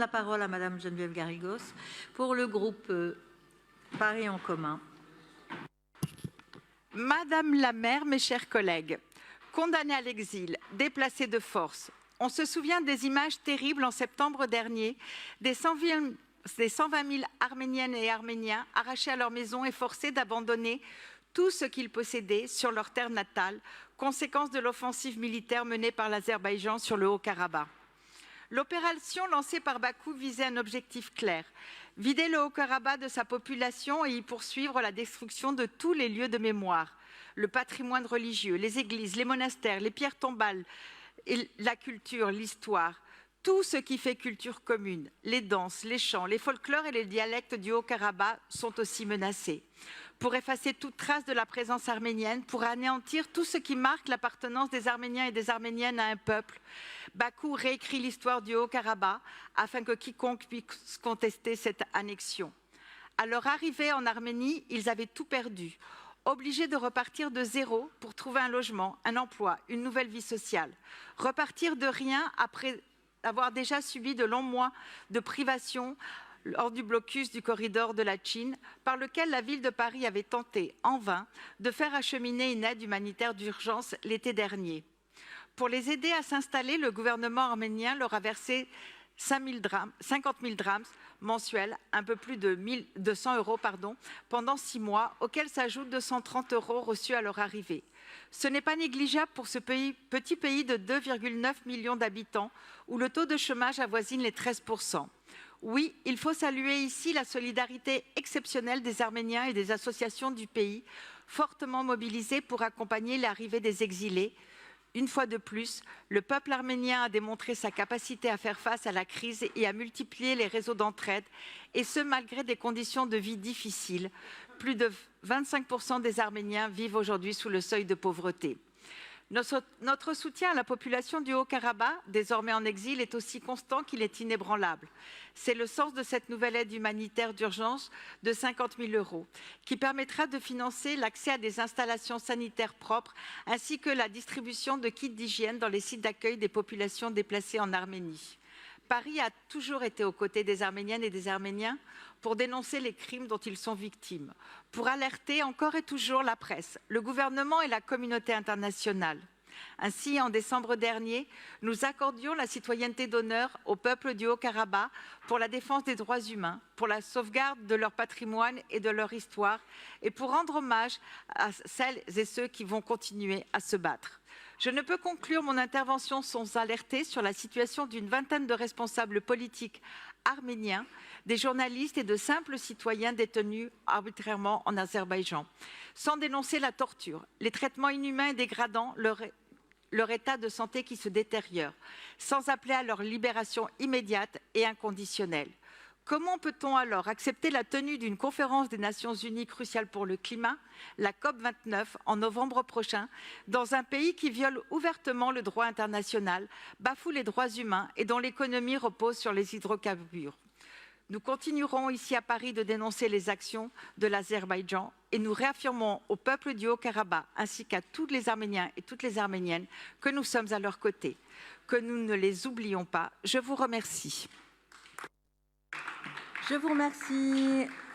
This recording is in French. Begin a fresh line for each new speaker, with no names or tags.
La parole à Madame Geneviève Garrigos pour le groupe Paris en commun.
Madame la maire, mes chers collègues, condamnés à l'exil, déplacés de force, on se souvient des images terribles en septembre dernier des 120 000 Arméniennes et Arméniens arrachés à leur maison et forcés d'abandonner tout ce qu'ils possédaient sur leur terre natale, conséquence de l'offensive militaire menée par l'Azerbaïdjan sur le Haut-Karabakh. L'opération lancée par Bakou visait un objectif clair, vider le Haut-Karabakh de sa population et y poursuivre la destruction de tous les lieux de mémoire, le patrimoine religieux, les églises, les monastères, les pierres tombales, et la culture, l'histoire, tout ce qui fait culture commune, les danses, les chants, les folklores et les dialectes du Haut-Karabakh sont aussi menacés. Pour effacer toute trace de la présence arménienne, pour anéantir tout ce qui marque l'appartenance des Arméniens et des Arméniennes à un peuple, Bakou réécrit l'histoire du Haut-Karabakh afin que quiconque puisse contester cette annexion. À leur arrivée en Arménie, ils avaient tout perdu, obligés de repartir de zéro pour trouver un logement, un emploi, une nouvelle vie sociale. Repartir de rien après avoir déjà subi de longs mois de privation lors du blocus du corridor de la Chine, par lequel la ville de Paris avait tenté, en vain, de faire acheminer une aide humanitaire d'urgence l'été dernier. Pour les aider à s'installer, le gouvernement arménien leur a versé 50 000 drams mensuels, un peu plus de 200 €, pendant 6 mois, auxquels s'ajoutent 230 € reçus à leur arrivée. Ce n'est pas négligeable pour ce petit pays de 2,9 millions d'habitants, où le taux de chômage avoisine les 13%. Oui, il faut saluer ici la solidarité exceptionnelle des Arméniens et des associations du pays, fortement mobilisées pour accompagner l'arrivée des exilés. Une fois de plus, le peuple arménien a démontré sa capacité à faire face à la crise et à multiplier les réseaux d'entraide, et ce malgré des conditions de vie difficiles. Plus de 25% des Arméniens vivent aujourd'hui sous le seuil de pauvreté. Notre soutien à la population du Haut-Karabakh, désormais en exil, est aussi constant qu'il est inébranlable. C'est le sens de cette nouvelle aide humanitaire d'urgence de 50 000 €, qui permettra de financer l'accès à des installations sanitaires propres, ainsi que la distribution de kits d'hygiène dans les sites d'accueil des populations déplacées en Arménie. Paris a toujours été aux côtés des Arméniennes et des Arméniens pour dénoncer les crimes dont ils sont victimes, pour alerter encore et toujours la presse, le gouvernement et la communauté internationale. Ainsi, en décembre dernier, nous accordions la citoyenneté d'honneur au peuple du Haut-Karabakh pour la défense des droits humains, pour la sauvegarde de leur patrimoine et de leur histoire, et pour rendre hommage à celles et ceux qui vont continuer à se battre. Je ne peux conclure mon intervention sans alerter sur la situation d'une vingtaine de responsables politiques arméniens, des journalistes et de simples citoyens détenus arbitrairement en Azerbaïdjan, sans dénoncer la torture, les traitements inhumains et dégradants, leur état de santé qui se détériore, sans appeler à leur libération immédiate et inconditionnelle. Comment peut-on alors accepter la tenue d'une conférence des Nations Unies cruciale pour le climat, la COP29, en novembre prochain, dans un pays qui viole ouvertement le droit international, bafoue les droits humains et dont l'économie repose sur les hydrocarbures? Nous continuerons ici à Paris de dénoncer les actions de l'Azerbaïdjan et nous réaffirmons au peuple du Haut-Karabakh ainsi qu'à tous les Arméniens et toutes les Arméniennes que nous sommes à leur côté, que nous ne les oublions pas. Je vous remercie.
Je vous remercie.